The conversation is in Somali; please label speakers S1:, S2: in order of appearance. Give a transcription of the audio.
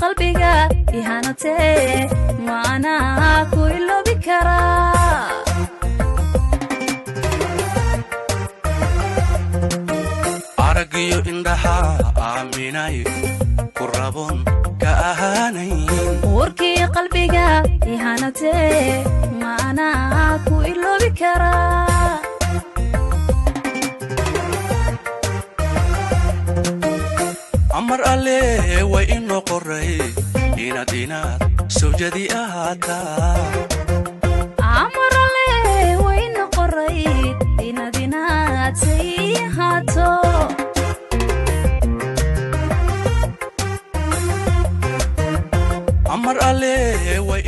S1: qalbiga ihanatee maana ku iloobi karaa
S2: aragiyo indhaha aaminay ku rabon ka ahaanayn
S1: warkii qalbiga ihanatee maana ku iloobi karaa
S2: amar alle way inoo qoray inaad sawjadi ahata
S1: amar alle way inoo qoray inaad sayhato
S2: amar alle way